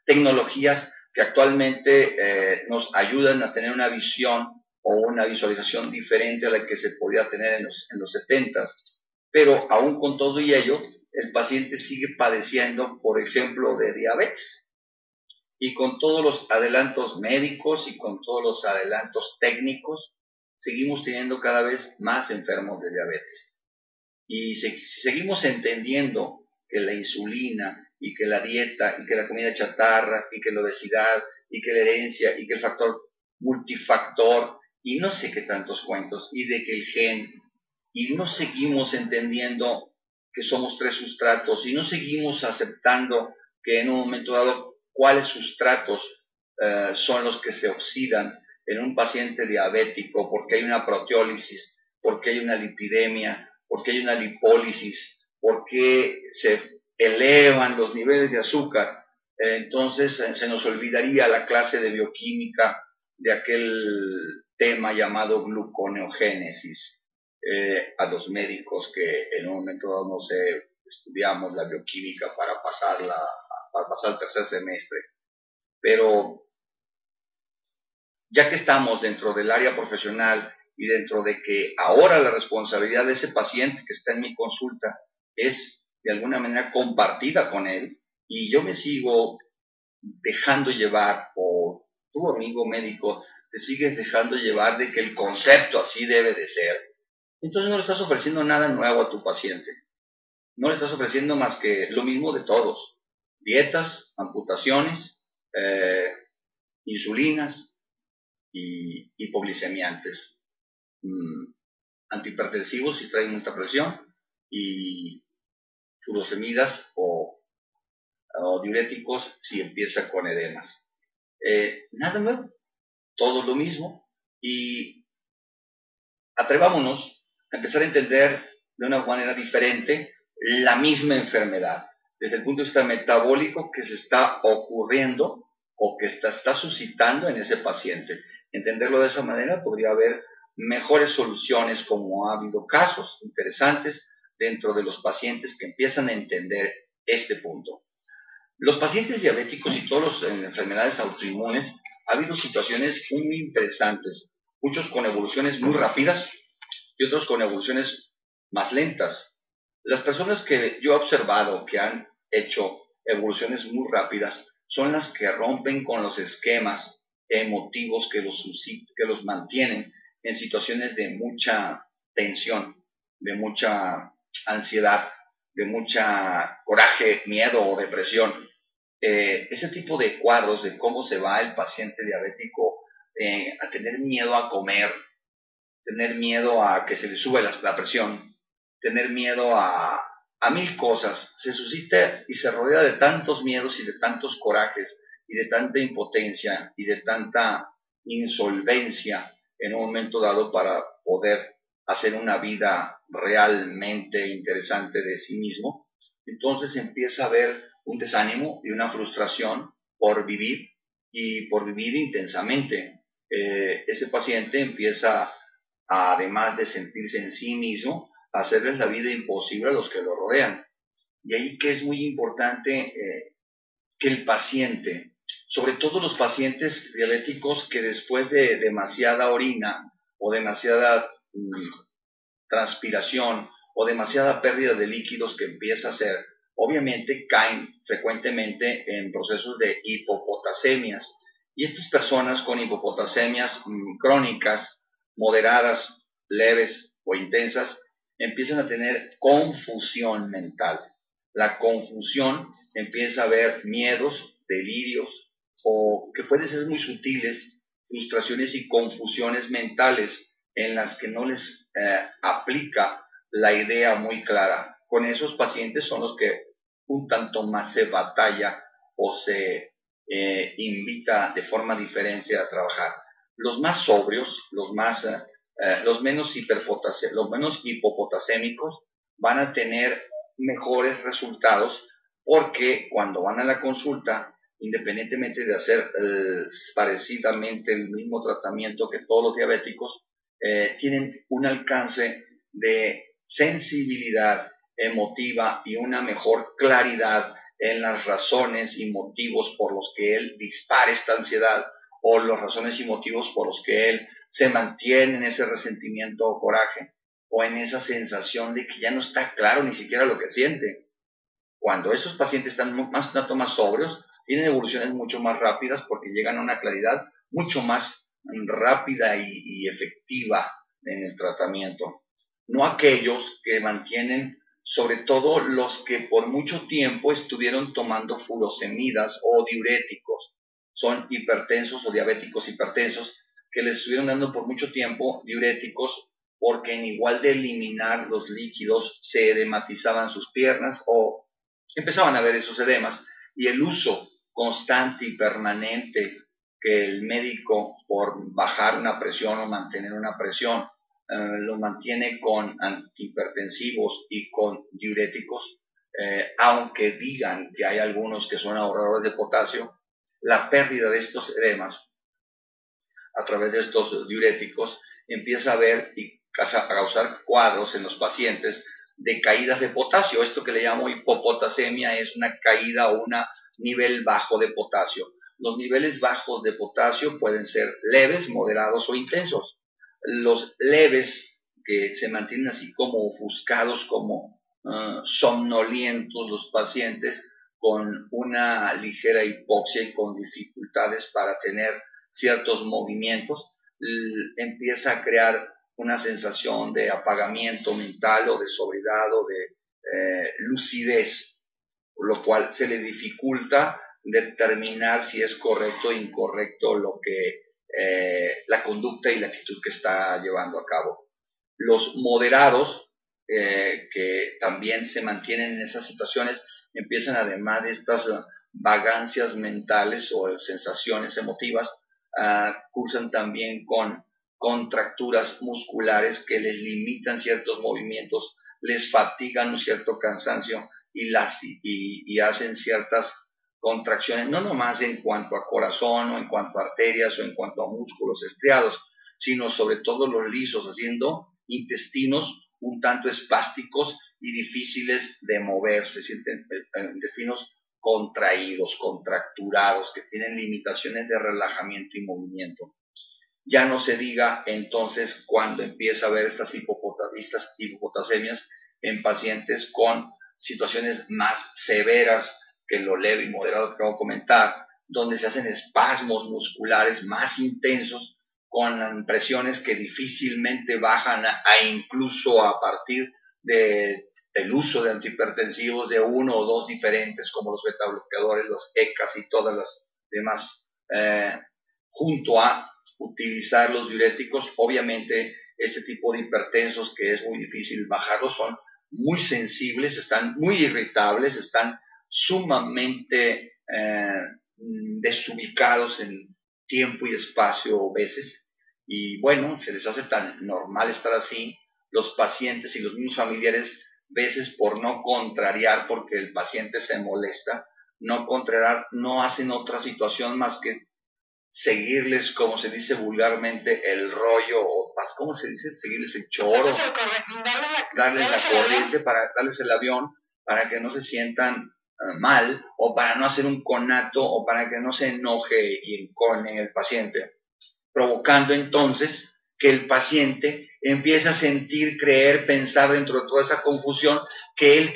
tecnologías que actualmente nos ayudan a tener una visión o una visualización diferente a la que se podía tener en los 70s, pero aún con todo y ello, el paciente sigue padeciendo, por ejemplo, de diabetes. Y con todos los adelantos médicos y con todos los adelantos técnicos, seguimos teniendo cada vez más enfermos de diabetes. Y si seguimos entendiendo que la insulina y que la dieta y que la comida chatarra y que la obesidad y que la herencia y que el factor multifactor y no sé qué tantos cuentos y de que el gen, y no seguimos entendiendo que somos 3 sustratos y no seguimos aceptando que en un momento dado cuáles sustratos son los que se oxidan en un paciente diabético porque hay una proteólisis, porque hay una lipidemia, porque hay una lipólisis, porque se elevan los niveles de azúcar. Entonces se nos olvidaría la clase de bioquímica de aquel tema llamado gluconeogénesis. A los médicos que en un momento dado, no sé, estudiamos la bioquímica para pasar el tercer semestre. Pero ya que estamos dentro del área profesional y dentro de que ahora la responsabilidad de ese paciente que está en mi consulta es de alguna manera compartida con él, y yo me sigo dejando llevar, o tu amigo médico te sigues dejando llevar de que el concepto así debe de ser, entonces no le estás ofreciendo nada nuevo a tu paciente. No le estás ofreciendo más que lo mismo de todos: dietas, amputaciones, insulinas y hipoglicemiantes, antihipertensivos si traen mucha presión, y furosemidas o diuréticos si empieza con edemas. Nada nuevo, todo lo mismo, y atrevámonos a empezar a entender de una manera diferente la misma enfermedad, desde el punto de vista metabólico que se está ocurriendo o que está suscitando en ese paciente. Entenderlo de esa manera podría haber mejores soluciones, como ha habido casos interesantes dentro de los pacientes que empiezan a entender este punto. Los pacientes diabéticos y todas las enfermedades autoinmunes, ha habido situaciones muy interesantes, muchos con evoluciones muy rápidas y otros con evoluciones más lentas. Las personas que yo he observado que han hecho evoluciones muy rápidas son las que rompen con los esquemas emotivos que los mantienen en situaciones de mucha tensión, de mucha ansiedad, de mucha coraje, miedo o depresión. Ese tipo de cuadros de cómo se va el paciente diabético a tener miedo a comer, tener miedo a que se le sube la presión, tener miedo a 1000 cosas, se suscita y se rodea de tantos miedos y de tantos corajes y de tanta impotencia y de tanta insolvencia en un momento dado para poder hacer una vida realmente interesante de sí mismo. Entonces empieza a haber un desánimo y una frustración por vivir y por vivir intensamente. Ese paciente empieza, además de sentirse en sí mismo, a hacerles la vida imposible a los que lo rodean. Y ahí que es muy importante que el paciente, sobre todo los pacientes diabéticos que después de demasiada orina o demasiada transpiración o demasiada pérdida de líquidos que empieza a hacer, obviamente caen frecuentemente en procesos de hipopotacemias. Y estas personas con hipopotacemias crónicas, moderadas, leves o intensas, empiezan a tener confusión mental. La confusión empieza a haber miedos, delirios, o que pueden ser muy sutiles, frustraciones y confusiones mentales en las que no les aplica la idea muy clara. Con esos pacientes son los que un tanto más se batalla o se invita de forma diferente a trabajar. Los más sobrios, los menos hipopotacémicos van a tener mejores resultados, porque cuando van a la consulta, independientemente de hacer parecidamente el mismo tratamiento que todos los diabéticos, tienen un alcance de sensibilidad emotiva y una mejor claridad en las razones y motivos por los que él dispara esta ansiedad, o las razones y motivos por los que él se mantiene en ese resentimiento o coraje, o en esa sensación de que ya no está claro ni siquiera lo que siente. Cuando esos pacientes están tanto más sobrios, tienen evoluciones mucho más rápidas porque llegan a una claridad mucho más rápida y efectiva en el tratamiento. No aquellos que mantienen, sobre todo los que por mucho tiempo estuvieron tomando furosemidas o diuréticos, son hipertensos o diabéticos hipertensos, que les estuvieron dando por mucho tiempo diuréticos porque en igual de eliminar los líquidos se edematizaban sus piernas o empezaban a ver esos edemas, y el uso constante y permanente que el médico, por bajar una presión o mantener una presión, lo mantiene con antihipertensivos y con diuréticos, aunque digan que hay algunos que son ahorradores de potasio, la pérdida de estos edemas a través de estos diuréticos empieza a ver y a causar cuadros en los pacientes de caídas de potasio. Esto que le llamo hipopotasemia es una caída o un nivel bajo de potasio. Los niveles bajos de potasio pueden ser leves, moderados o intensos. Los leves, que se mantienen así como ofuscados, como somnolientos los pacientes, con una ligera hipoxia y con dificultades para tener ciertos movimientos, empieza a crear una sensación de apagamiento mental o de sobriedad o de lucidez, lo cual se le dificulta determinar si es correcto o incorrecto lo que la conducta y la actitud que está llevando a cabo. Los moderados, que también se mantienen en esas situaciones, empiezan, además de estas vagancias mentales o sensaciones emotivas, cursan también con contracturas musculares que les limitan ciertos movimientos, les fatigan un cierto cansancio y hacen ciertas contracciones, no nomás en cuanto a corazón o en cuanto a arterias o en cuanto a músculos estriados, sino sobre todo los lisos, haciendo intestinos un tanto espásticos y difíciles de mover. Se sienten intestinos contraídos, contracturados, que tienen limitaciones de relajamiento y movimiento. Ya no se diga entonces cuando empieza a haber estas hipopotasemias en pacientes con situaciones más severas que lo leve y moderado que acabo de comentar, donde se hacen espasmos musculares más intensos con presiones que difícilmente bajan incluso a partir del uso de antihipertensivos de uno o dos diferentes, como los betabloqueadores, los ECAs y todas las demás, junto a utilizar los diuréticos. Obviamente este tipo de hipertensos, que es muy difícil bajarlos, son muy sensibles, están muy irritables, están sumamente desubicados en tiempo y espacio a veces, y bueno, se les hace tan normal estar así. Los pacientes y los mismos familiares, veces por no contrariar, porque el paciente se molesta, no contrariar, no hacen otra situación más que seguirles, como se dice vulgarmente, el rollo, o ¿cómo se dice? Seguirles el choro, darles la corriente, para darles el avión, para que no se sientan mal, o para no hacer un conato, o para que no se enoje y encone el paciente, provocando entonces que el paciente empiece a sentir, creer, pensar dentro de toda esa confusión que él